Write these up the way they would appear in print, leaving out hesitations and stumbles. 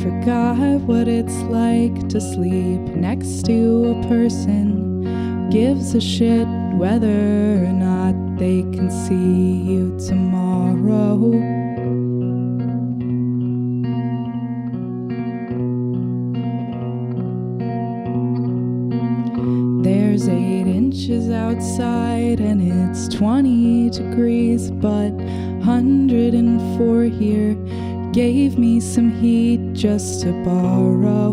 forgot what it's like to sleep next to a person who gives a shit whether or not they can see you tomorrow. There's 8 inches outside and it's 20 degrees, but 104 here gave me some heat just to borrow.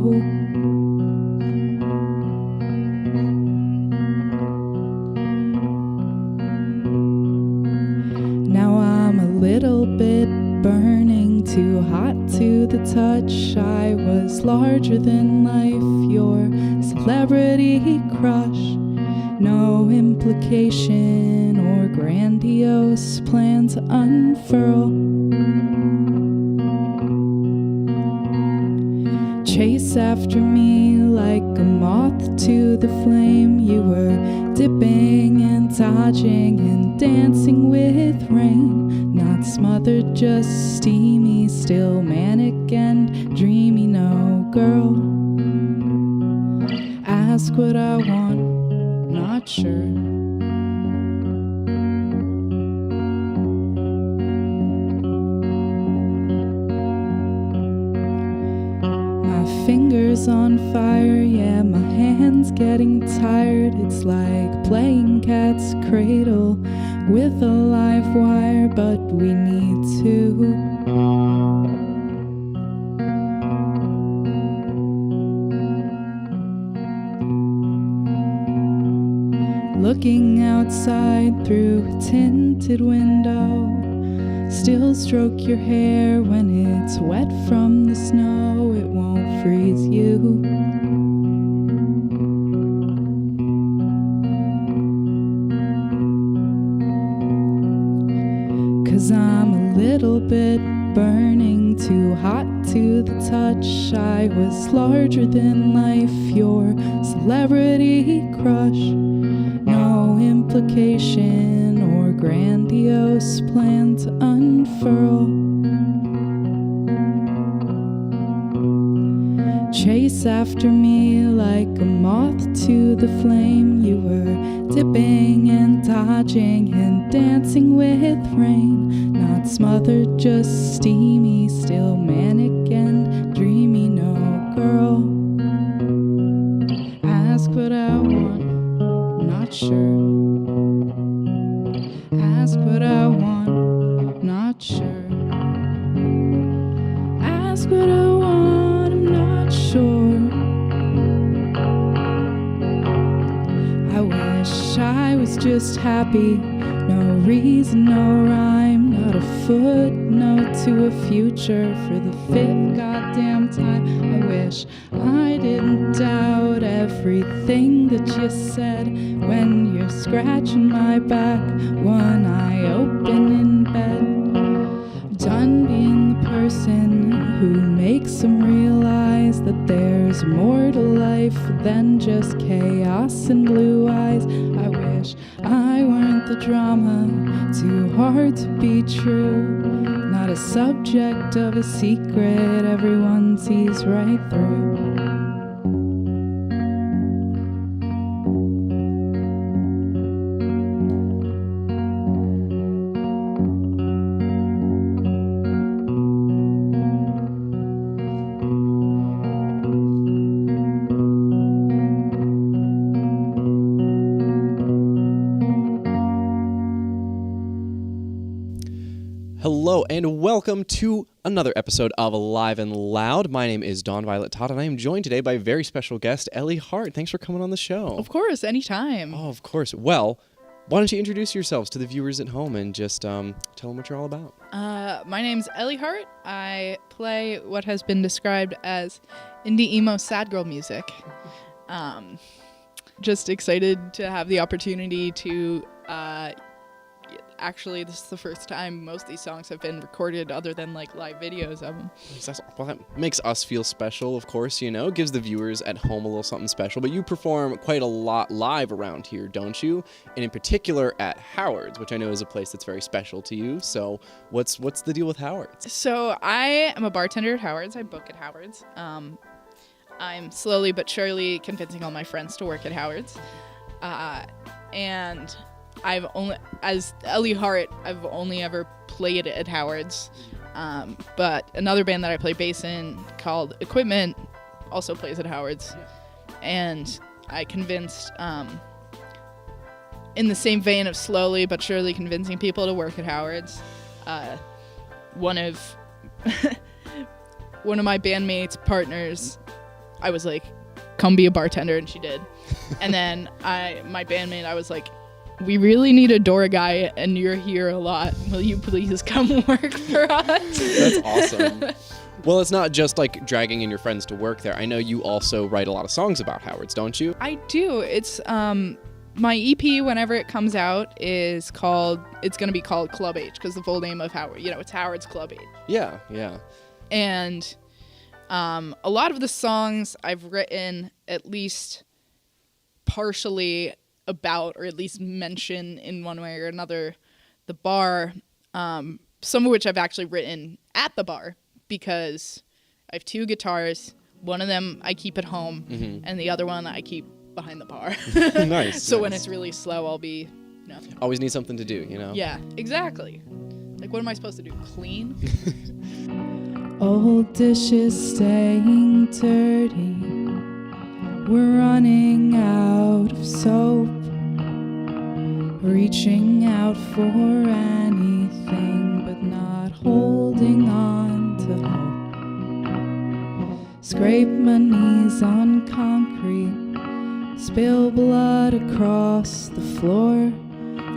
Now I'm a little bit burning, too hot to the touch. I was larger than life, your celebrity crush. No implication or grandiose plan to unfurl. Chase after me like a moth to the flame. You were dipping and dodging and dancing with rain. Not smothered, just steamy, still manic and dreamy. No, girl, ask what I want, not sure. Fingers on fire, yeah, my hands getting tired. It's like playing cat's cradle with a live wire, but we need to. Looking outside through a tinted window, still stroke your hair when it's wet from the snow. It won't freeze you. Cause I'm a little bit burning, too hot to the touch. I was larger than life, your celebrity crush. No implication or grandiose plan to unfurl. Chase after me like a moth to the flame. You were dipping and dodging and dancing with rain. Not smothered, just steamy, still manic and dreamy. No, girl, ask what I want, not sure. Ask what I want, not sure. Ask what I want, I'm not sure. I wish I was just happy. No reason, no rhyme. Not a footnote to a future for the 5th goddamn time. I wish I didn't doubt everything that you said when you're scratching my back, one eye open in bed. Done being the person who makes them realize that there's more to life than just chaos and blue eyes. I wish I weren't the drama, too hard to be true. Not a subject of a secret everyone sees right through. Hello and welcome to another episode of Live and Loud. My name is Dawn Violet Todd and I am joined today by a very special guest, Ellie Hart. Thanks for coming on the show. Of course, anytime. Oh, of course. Well, why don't you introduce yourselves to the viewers at home and just tell them what you're all about. My name's Ellie Hart. I play what has been described as indie emo sad girl music. Just excited to have the opportunity to actually, this is the first time most of these songs have been recorded other than like live videos of them. Well, that makes us feel special, of course, gives the viewers at home a little something special. But you perform quite a lot live around here, don't you? And in particular at Howard's, which I know is a place that's very special to you. So what's the deal with Howard's? So I am a bartender at Howard's. I book at Howard's. I'm slowly but surely convincing all my friends to work at Howard's. And I've only, as Ellie Hart, I've only ever played at Howard's. But another band that I play bass in called Equipment also plays at Howard's. And I convinced, in the same vein of slowly but surely convincing people to work at Howard's, one of my bandmates' partners, I was like, come be a bartender, and she did. And then my bandmate, I was like, we really need a door guy, and you're here a lot. Will you please come work for us? That's awesome. Well, it's not just like dragging in your friends to work there. I know you also write a lot of songs about Howard's, don't you? I do. It's my EP, whenever it comes out, it's going to be called Club H, because the full name of Howard, it's Howard's Club H. Yeah. And a lot of the songs I've written at least partially about, or at least mention in one way or another, the bar, some of which I've actually written at the bar, because I have 2 guitars. One of them I keep at home, and the other one I keep behind the bar. Nice. So when it's really slow, I'll be, always need something to do, Yeah, exactly. Like, what am I supposed to do? Clean? Old dishes staying dirty. We're running out of soap. Reaching out for anything, but not holding on to hope. Scrape my knees on concrete. Spill blood across the floor.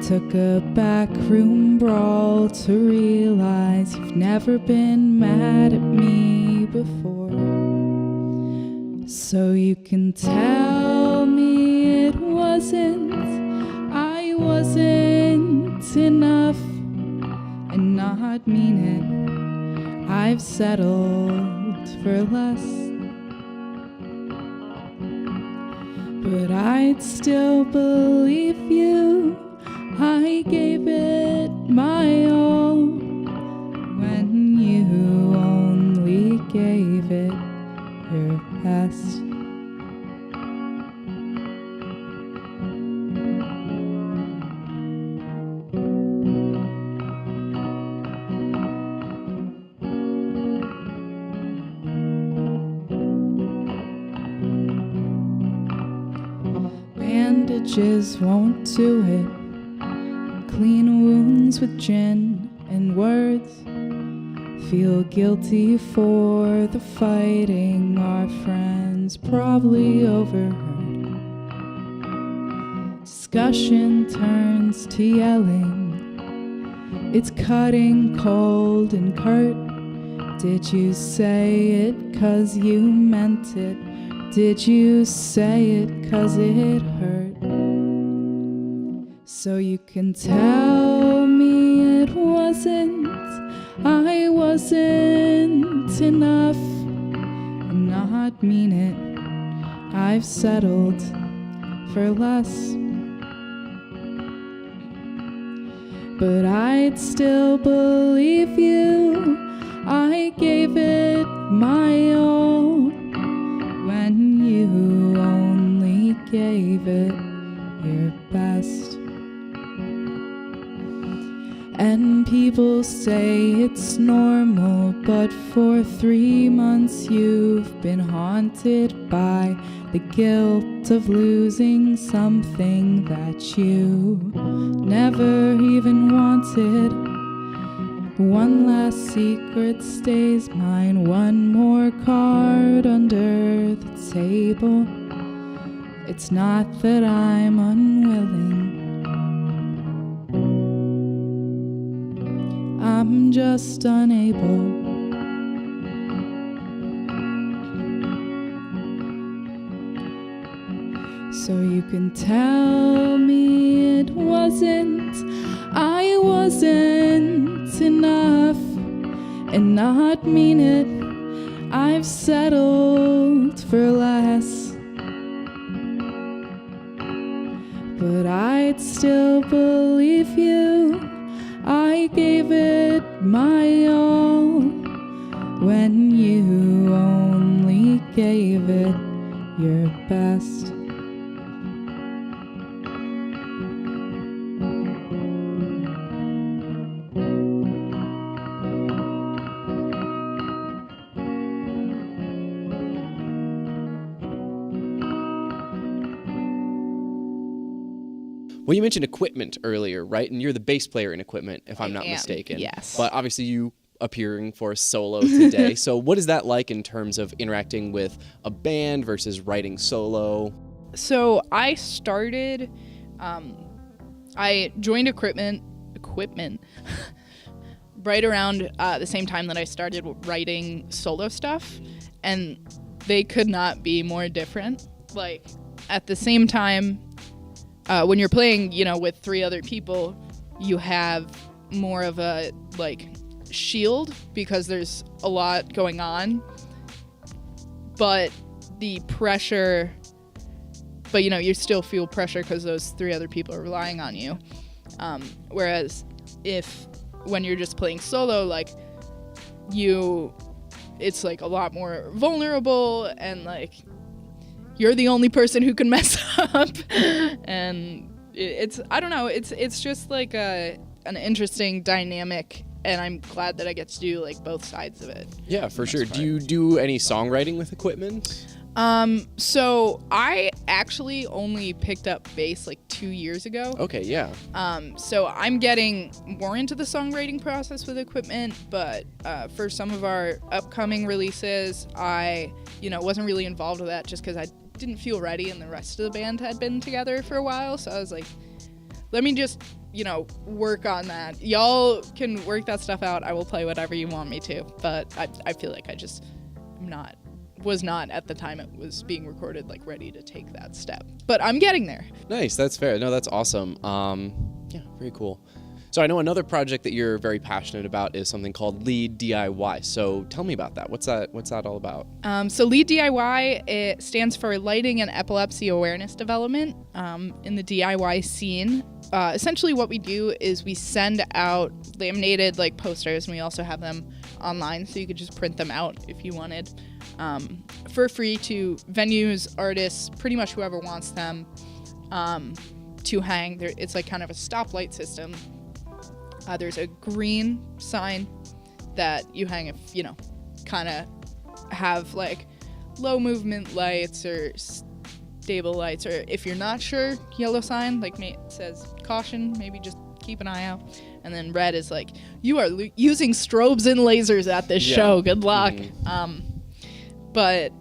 Took a backroom brawl to realize you've never been mad at me before. So you can tell me it I wasn't enough, and not mean it. I've settled for less, but I'd still believe you. I gave it my all when you only gave it your best. Bandages won't do it. Clean wounds with gin and words. Feel guilty for the fighting our friends probably overheard. Discussion turns to yelling. It's cutting cold and curt. Did you say it 'cause you meant it? Did you say it 'cause it hurt? So you can tell me it I wasn't enough, and not mean it. I've settled for less, but I'd still believe you. I gave it my all when you only gave it your best. And people say it's normal, but for 3 months you've been haunted by the guilt of losing something that you never even wanted. One last secret stays mine, one more card under the table. It's not that I'm unwilling, I'm just unable. So you can tell me it wasn't, I wasn't enough, and not mean it, I've settled for less. But I'd still believe you, I gave it my all, when you only gave it your best. Well, you mentioned equipment earlier, right? And you're the bass player in equipment, if I'm not mistaken. Yes. But obviously you appearing for a solo today. So what is that like in terms of interacting with a band versus writing solo? So I started, I joined equipment right around the same time that I started writing solo stuff, and they could not be more different. Like, at the same time, when you're playing, with 3 other people, you have more of a, shield because there's a lot going on. But the pressure, you still feel pressure because those 3 other people are relying on you. Whereas when you're just playing solo, it's a lot more vulnerable, and you're the only person who can mess up. And I don't know, it's just an interesting dynamic, and I'm glad that I get to do both sides of it. Yeah, for sure. Do you do any songwriting with equipment? So I actually only picked up bass 2 years ago. Okay, yeah. So I'm getting more into the songwriting process with equipment, but for some of our upcoming releases, I, wasn't really involved with that just because I didn't feel ready, and the rest of the band had been together for a while. So I was like, let me just, work on that. Y'all can work that stuff out. I will play whatever you want me to. But I feel like I just was not at the time it was being recorded ready to take that step. But I'm getting there. Nice, that's fair. No, that's awesome. Yeah, very cool. So I know another project that you're very passionate about is something called Lead DIY. So tell me about that. What's that all about? So Lead DIY, it stands for Lighting and Epilepsy Awareness Development in the DIY scene. Essentially what we do is we send out laminated posters, and we also have them online, so you could just print them out if you wanted, for free to venues, artists, pretty much whoever wants them, to hang. It's kind of a stoplight system. There's a green sign that you hang if, kind of have low movement lights or stable lights, or if you're not sure, yellow sign, it says caution, maybe just keep an eye out. And then red is you are using strobes and lasers at this show, good luck. Mm-hmm. But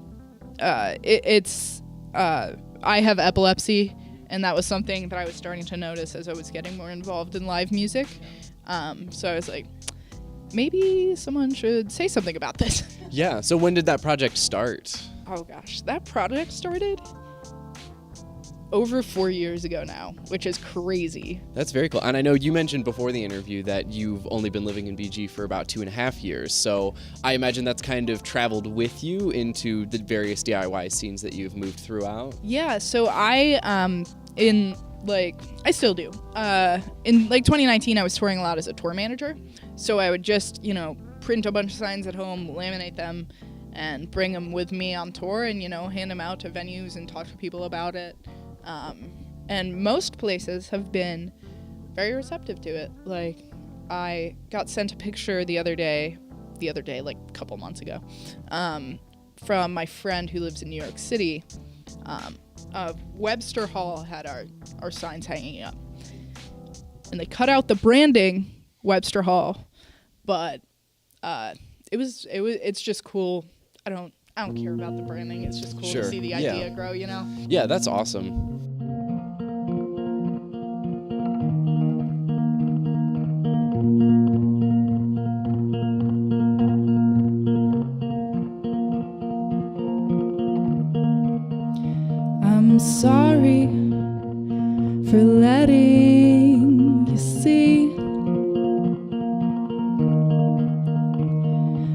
I have epilepsy, and that was something that I was starting to notice as I was getting more involved in live music. So I was like, maybe someone should say something about this. Yeah, so when did that project start? Oh gosh, that project started over 4 years ago now, which is crazy. That's very cool. And I know you mentioned before the interview that you've only been living in BG for about 2.5 years. So I imagine that's kind of traveled with you into the various DIY scenes that you've moved throughout. Yeah, so I still do. In 2019, I was touring a lot as a tour manager. So I would just, print a bunch of signs at home, laminate them, and bring them with me on tour and, hand them out to venues and talk to people about it. And most places have been very receptive to it. I got sent a picture the other day, a couple months ago, from my friend who lives in New York City. Webster Hall had our signs hanging up, and they cut out the branding Webster Hall, but it's just cool. I don't care about the branding. It's just cool to see the idea grow, Yeah, that's awesome. I'm sorry for letting you see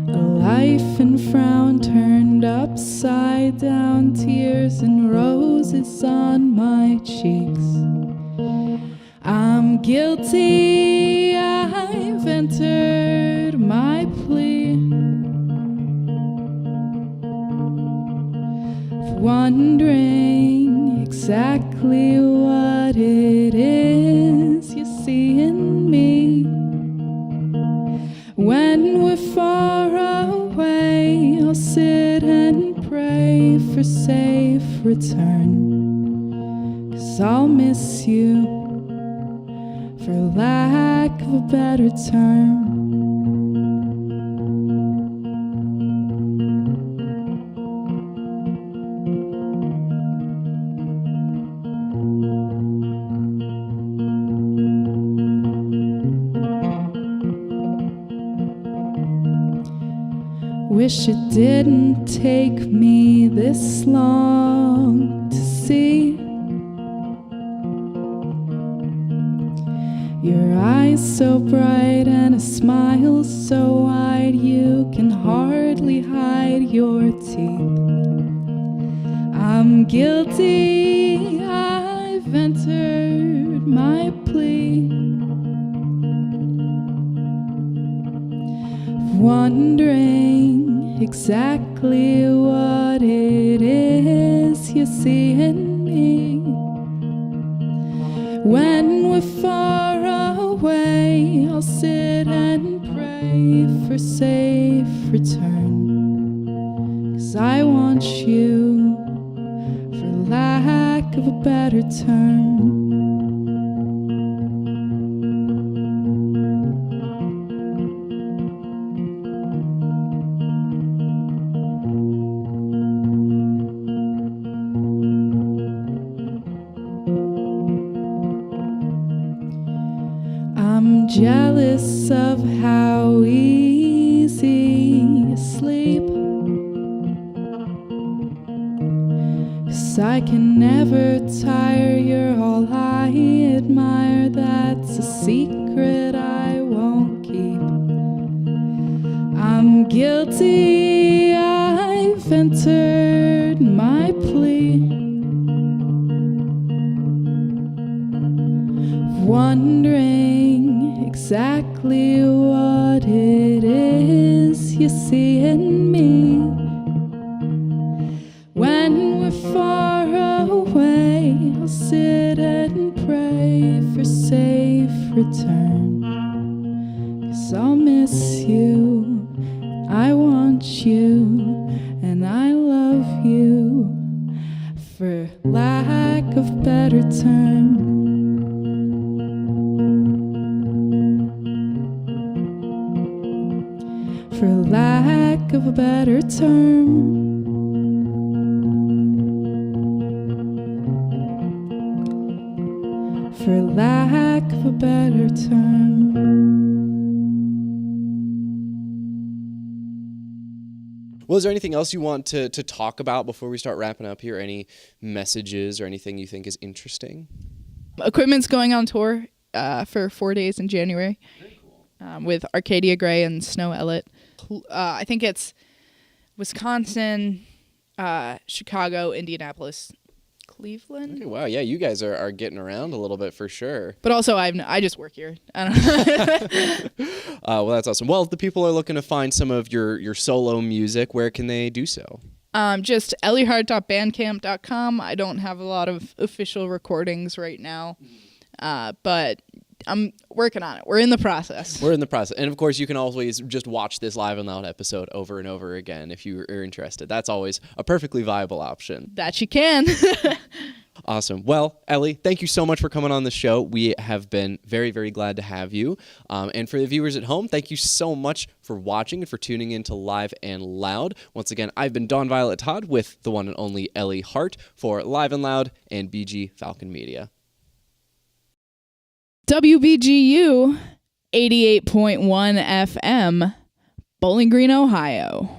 a life and frown turned upside down, tears and roses on my cheeks. I'm guilty, I've entered my plea of wondering exactly what it is you see in me. When we're far away, I'll sit and pray for safe return, 'cause I'll miss you, for lack of a better term. Wish it didn't take me this long to see your eyes so bright and a smile so wide you can hardly hide your teeth. I'm guilty, I've entered my plea of wondering exactly what it is you see in me. When we're far away, I'll sit and pray for safe return, 'cause I want you, for lack of a better term. I'm jealous of how easy you sleep, 'cause I can never tire, you're all I admire. That's a secret I won't keep. I'm guilty, I've entered my plea of wondering exactly what it is you see in me. When we're far away, I'll sit and pray for safe return, 'cause I'll miss you, I want you, and I love you, for lack of better term. For lack of a better term. For lack of a better term. Well, is there anything else you want to talk about before we start wrapping up here? Any messages or anything you think is interesting? Equipment's going on tour for 4 days in January. Very cool. With Arcadia Gray and Snow Elliott. I think it's Wisconsin, Chicago, Indianapolis, Cleveland. Okay, wow, yeah, you guys are getting around a little bit for sure. But also, I just work here. I don't know. Well, that's awesome. Well, if the people are looking to find some of your solo music, where can they do so? Just elliehart.bandcamp.com. I don't have a lot of official recordings right now, but I'm working on it. We're in the process. And of course, you can always just watch this Live and Loud episode over and over again if you are interested. That's always a perfectly viable option. That you can. Awesome. Well, Ellie, thank you so much for coming on the show. We have been very, very glad to have you. And for the viewers at home, thank you so much for watching and for tuning in to Live and Loud. Once again, I've been Dawn Violet Todd with the one and only Elie Hart for Live and Loud and BG Falcon Media. WBGU 88.1 FM, Bowling Green, Ohio.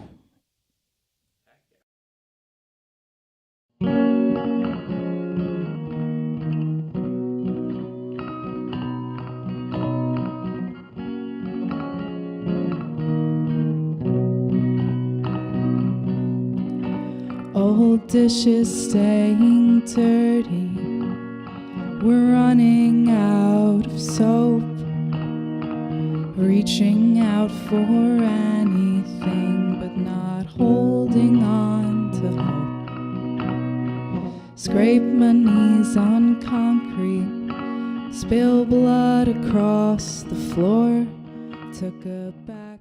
dishes staying dirty. We're running out of soap, reaching out for anything but not holding on to hope. Scrape my knees on concrete, spill blood across the floor, took a back